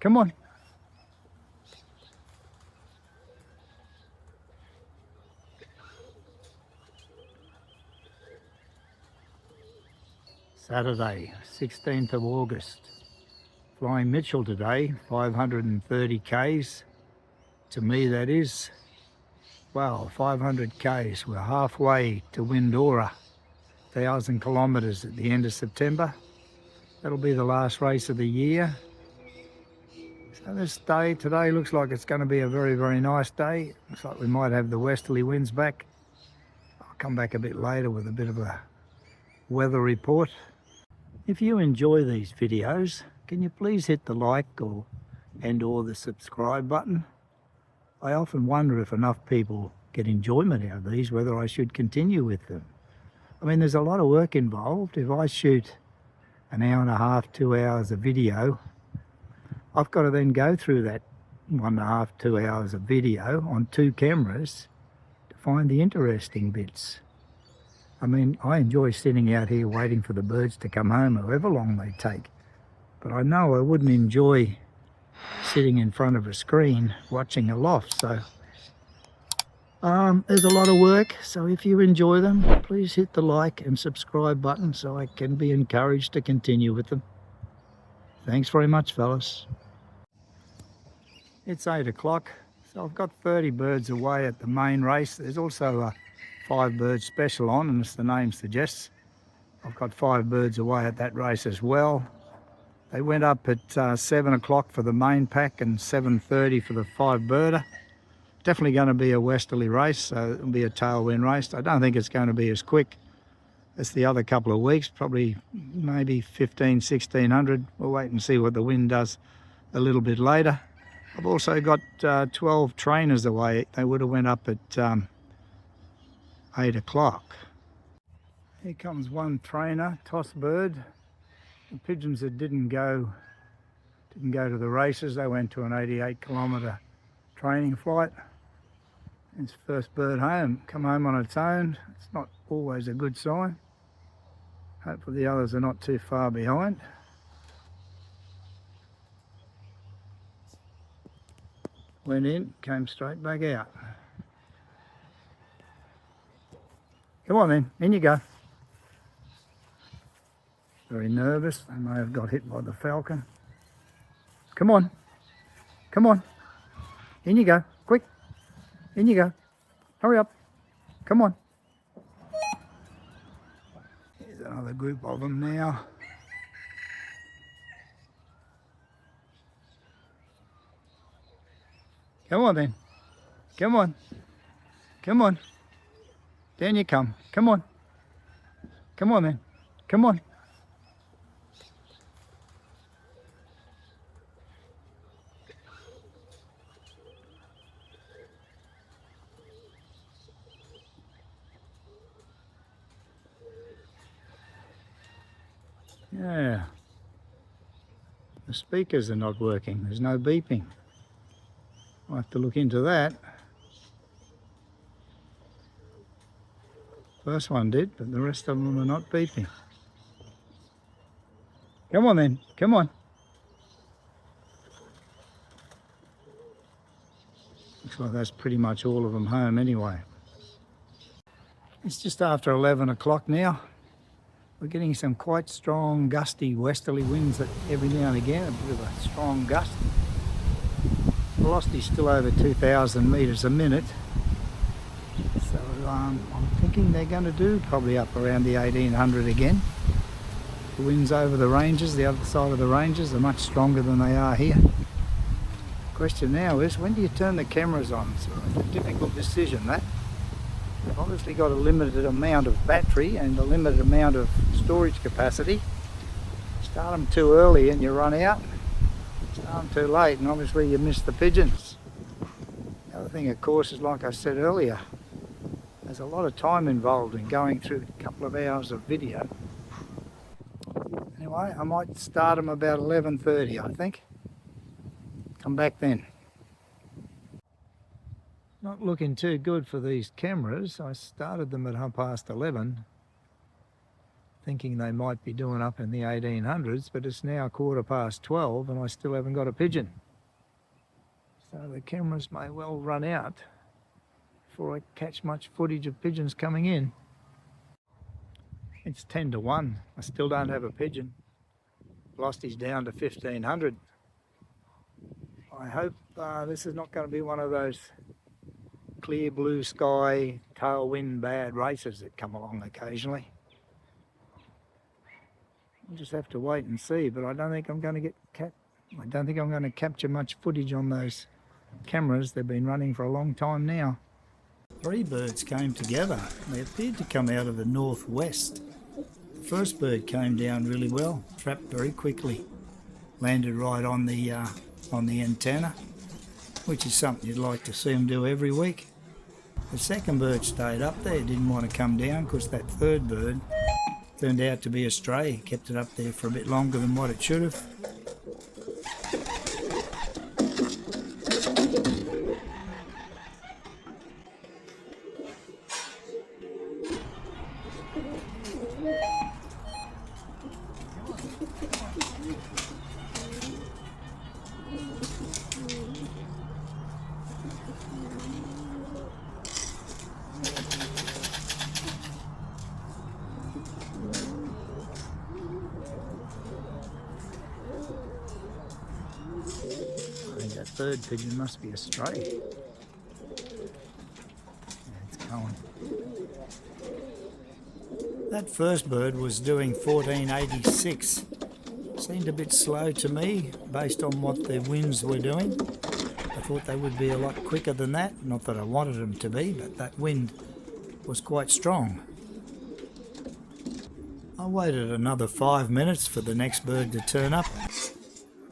Come on. Saturday, 16th of August. Flying Mitchell today, 530 Ks. To me that is, wow, 500 Ks. We're halfway to Windora, 1,000 kilometres at the end of September. That'll be the last race of the year. So this day today looks like it's going to be a very, very nice day. Looks like we might have the westerly winds back. I'll come back a bit later with a bit of a weather report. If you enjoy these videos, can you please hit the like or the subscribe button? I often wonder if enough people get enjoyment out of these, whether I should continue with them. I mean, there's a lot of work involved. If I shoot an hour and a half, 2 hours of video, I've got to then go through that 1.5, 2 hours of video on 2 cameras to find the interesting bits. I mean, I enjoy sitting out here waiting for the birds to come home, however long they take. But I know I wouldn't enjoy sitting in front of a screen watching a loft. So there's a lot of work. So if you enjoy them, please hit the like and subscribe button so I can be encouraged to continue with them. Thanks very much, fellas. It's 8 o'clock. So I've got 30 birds away at the main race. There's also a 5-bird special on, and as the name suggests, I've got 5 birds away at that race as well. They went up at 7 o'clock for the main pack and 7:30 for the 5-birder. Definitely going to be a westerly race, so it'll be a tailwind race. I don't think it's going to be as quick as the other couple of weeks, probably maybe 1600. We'll wait and see what the wind does a little bit later. I've also got 12 trainers away. They would have went up at 8 o'clock. Here comes one trainer, toss bird. The pigeons that didn't go to the races, they went to an 88-kilometre training flight. It's first bird home, come home on its own. It's not always a good sign. Hopefully the others are not too far behind. Went in, came straight back out. Come on then, in you go. Very nervous, they may have got hit by the falcon. Come on, come on. In you go, quick. In you go. Hurry up. Come on. Here's another group of them now. Come on then. Come on. Come on. Down you come. Come on. Come on then. Come on. Yeah. The speakers are not working. There's no beeping. I'll have to look into that. First one did, but the rest of them are not beeping. Come on then, come on. Looks like that's pretty much all of them home anyway. It's just after 11 o'clock now. We're getting some quite strong, gusty westerly winds that every now and again, a bit of a strong gust. Velocity's still over 2,000 metres a minute. So I'm thinking they're going to do probably up around the 1800 again. The winds over the ranges, the other side of the ranges, are much stronger than they are here. The question now is, when do you turn the cameras on? So it's a difficult decision, that. You've obviously got a limited amount of battery and a limited amount of storage capacity. Start them too early and you run out. Start them too late and obviously you miss the pigeons. The other thing, of course, is like I said earlier, there's a lot of time involved in going through a couple of hours of video. Anyway, I might start them about 11:30, I think. Come back then. Not looking too good for these cameras. I started them at 11:30. thinking they might be doing up in the 1800s, but it's now 12:15 and I still haven't got a pigeon. So the cameras may well run out before I catch much footage of pigeons coming in. It's 10-1. I still don't have a pigeon. Velocity's down to 1500. I hope this is not going to be one of those clear blue sky, tailwind bad races that come along occasionally. We'll just have to wait and see, but I don't think I'm going to capture much footage on those cameras. They've been running for a long time now. 3 birds came together. They appeared to come out of the northwest. The first bird came down really well, trapped very quickly, landed right on the antenna, which is something you'd like to see them do every week. The second bird stayed up there, didn't want to come down because that third bird turned out to be a stray, kept it up there for a bit longer than what it should have. I think that third pigeon must be a stray. Yeah, it's going. That first bird was doing 1486. Seemed a bit slow to me based on what the winds were doing. I thought they would be a lot quicker than that. Not that I wanted them to be, but that wind was quite strong. I waited another 5 minutes for the next bird to turn up,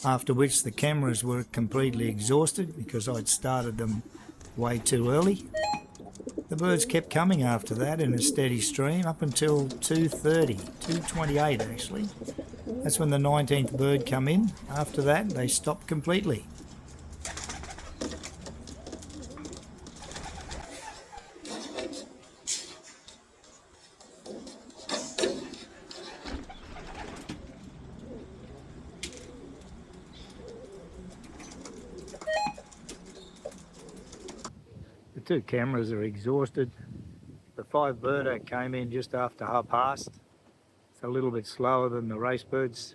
after which the cameras were completely exhausted because I'd started them way too early. The birds kept coming after that in a steady stream up until 2:30, 2:28 actually. That's when the 19th bird come in. After that they stopped completely. The 2 cameras are exhausted. The 5-birder came in just after 5:30. It's a little bit slower than the race birds.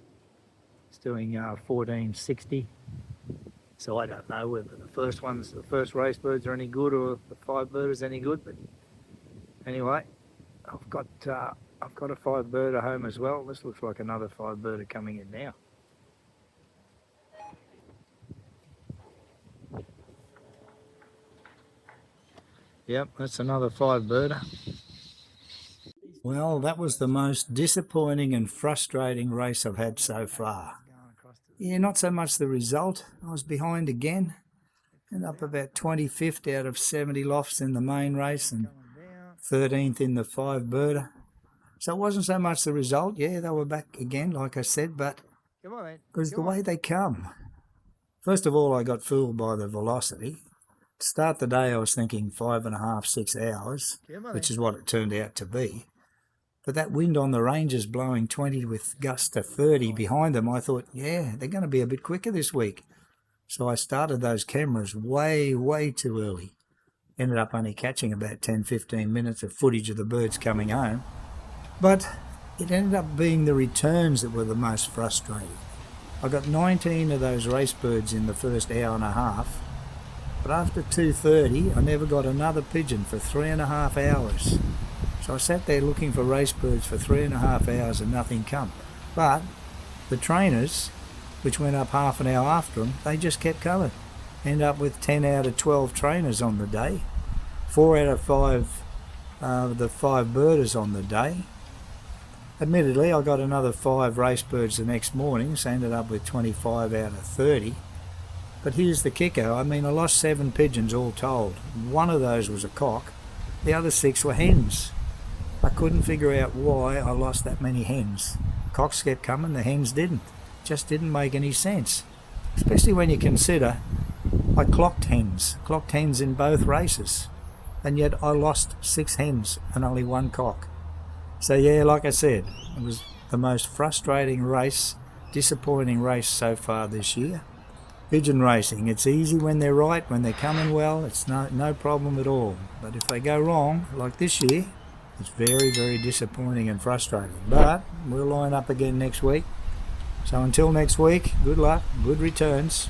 It's doing 1460. So I don't know whether the first race birds are any good or the 5-birder's any good. But anyway, I've got a 5-birder home as well. This looks like another 5-birder coming in now. Yep, that's another 5-birder. Well, that was the most disappointing and frustrating race I've had so far. Yeah, not so much the result. I was behind again. Ended up about 25th out of 70 lofts in the main race and 13th in the 5-birder. So it wasn't so much the result. Yeah, they were back again, like I said, but it was the way they come. First of all, I got fooled by the velocity. To start the day, I was thinking 5.5, 6 hours, which is what it turned out to be. But that wind on the ranges blowing 20 with gusts to 30 behind them, I thought, yeah, they're going to be a bit quicker this week. So I started those cameras way, way too early. Ended up only catching about 10, 15 minutes of footage of the birds coming home. But it ended up being the returns that were the most frustrating. I got 19 of those race birds in the first hour and a half. But after 2:30, I never got another pigeon for 3.5 hours. So I sat there looking for race birds for 3.5 hours and nothing come. But the trainers, which went up half an hour after them, they just kept coming. End up with 10 out of 12 trainers on the day. 4 out of 5 the 5-birders on the day. Admittedly, I got another 5 race birds the next morning, so ended up with 25 out of 30. But here's the kicker. I mean, I lost 7 pigeons all told. 1 of those was a cock. The other 6 were hens. I couldn't figure out why I lost that many hens. Cocks kept coming, the hens didn't. Just didn't make any sense. Especially when you consider I clocked hens in both races. And yet I lost 6 hens and only 1 cock. So yeah, like I said, it was the most frustrating race, disappointing race so far this year. Pigeon racing, it's easy when they're right, when they're coming well, it's no problem at all. But if they go wrong, like this year, it's very, very disappointing and frustrating. But we'll line up again next week. So until next week, good luck, good returns.